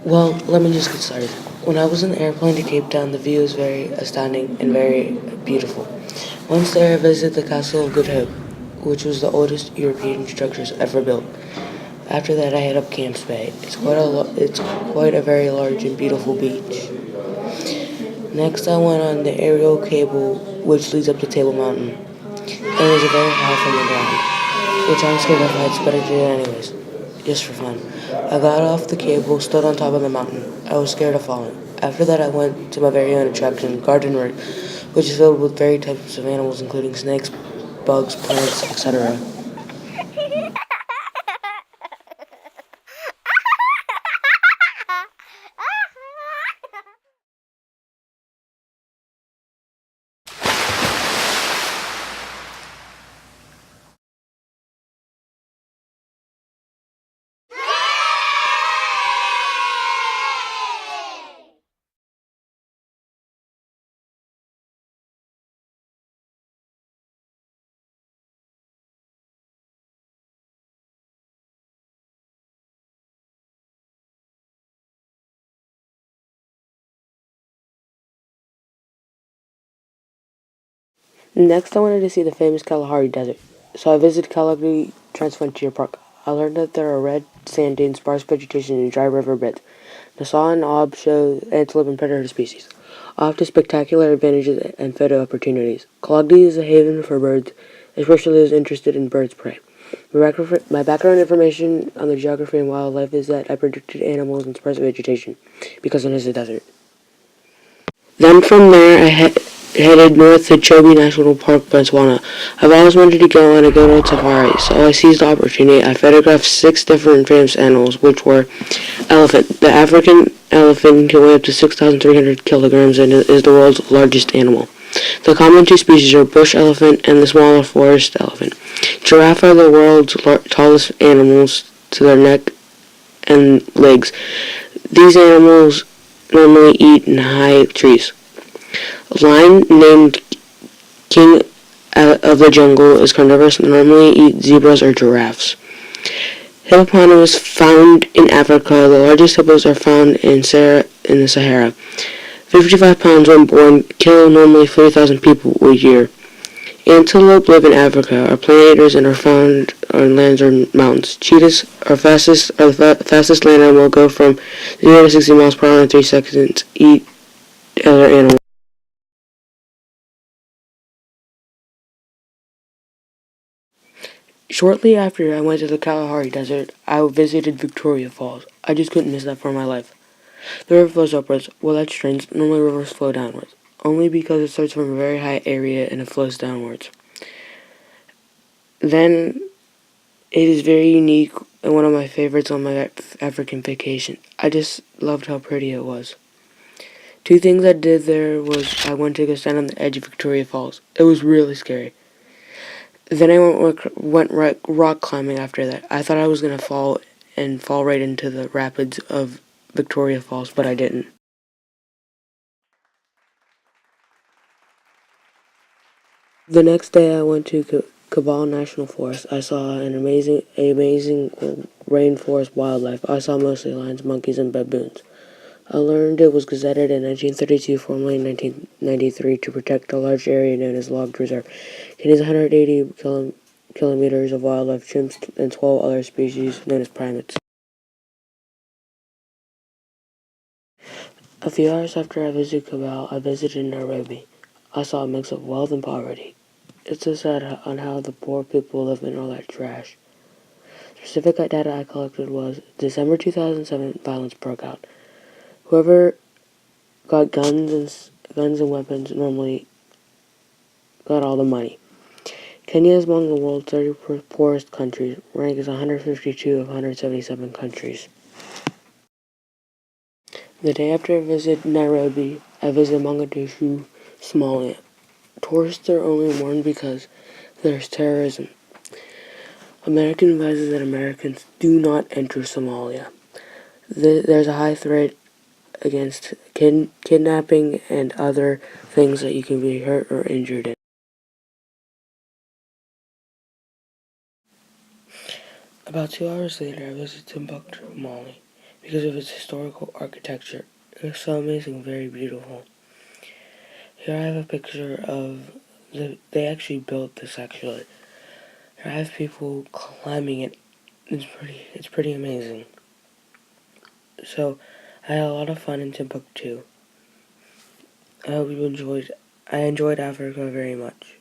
Well, let me just get started. When I was in the airplane to Cape Town, the view was very astounding and very beautiful. Once there, I visited the Castle of Good Hope, which was the oldest European structures ever built. After that, I hit up Camps Bay. It's quite a very large and beautiful beach. Next, I went on the aerial cable, which leads up to Table Mountain. It was a very high from the ground, which I'm scared of heights, but I did it anyways, just for fun. I got off the cable, stood on top of the mountain. I was scared of falling. After that, I went to my very own attraction, Garden Route, which is filled with varied types of animals, including snakes, bugs, plants, etc. Next, I wanted to see the famous Kalahari Desert, so I visited Kalahari Transfrontier Park. I learned that there are red sand dunes, sparse vegetation, and dry river beds. Nassau and Ob show antelope and predator species, often spectacular advantages and photo opportunities. Kalahari is a haven for birds, especially those interested in birds' prey. My background information on the geography and wildlife is that I predicted animals and sparse vegetation, because it is a desert. Then from there, headed north to Chobe National Park, Botswana. I've always wanted to go on a good old safari, so I seized the opportunity. I photographed 6 different famous animals, which were elephant. The African elephant can weigh up to 6,300 kilograms and is the world's largest animal. The common two species are bush elephant and the smaller forest elephant. Giraffe are the world's tallest animals to their neck and legs. These animals normally eat in high trees. Lion, named king of the jungle, is carnivorous and normally eat zebras or giraffes. Hippopotamus found in Africa. The largest hippos are found in the Sahara. 55 pounds when born, kill normally 40,000 people a year. Antelope live in Africa, are plant eaters, and are found on lands or mountains. Cheetahs are the fastest land animal, go from 0 to 60 miles per hour in 3 seconds. Eat other animals. Shortly after I went to the Kalahari Desert, I visited Victoria Falls. I just couldn't miss that for my life. The river flows upwards. Well, that's strange. Normally rivers flow downwards. Only because it starts from a very high area and it flows downwards. Then it is very unique and one of my favorites on my African vacation. I just loved how pretty it was. 2 things I did there was I went to go stand on the edge of Victoria Falls. It was really scary. Then I went rock climbing after that. I thought I was going to fall right into the rapids of Victoria Falls, but I didn't. The next day I went to Cabal National Forest. I saw an amazing rainforest wildlife. I saw mostly lions, monkeys, and baboons. I learned it was gazetted in 1932, formally in 1993, to protect a large area known as Logged Reserve. Contains 180 kilometers of wildlife, chimps, and 12 other species known as primates. A few hours after I visited Cabal, I visited Nairobi. I saw a mix of wealth and poverty. It's so sad on how the poor people live in all that trash. Specific data I collected was December 2007, violence broke out. Whoever got guns and weapons normally got all the money. Kenya is among the world's 30 poorest countries, ranked as 152 of 177 countries. The day after I visited Nairobi, I visited Mogadishu, Somalia. Tourists are only warned because there's terrorism. American advises that Americans do not enter Somalia. There's a high threat against kidnapping and other things that you can be hurt or injured in. About 2 hours later, I visited Timbuktu, Mali. because of its historical architecture. It's so amazing, very beautiful. Here I have a picture of they actually built this actually. Here I have people climbing it. It's pretty amazing. So I had a lot of fun in Timbuktu. I hope you enjoyed. I enjoyed Africa very much.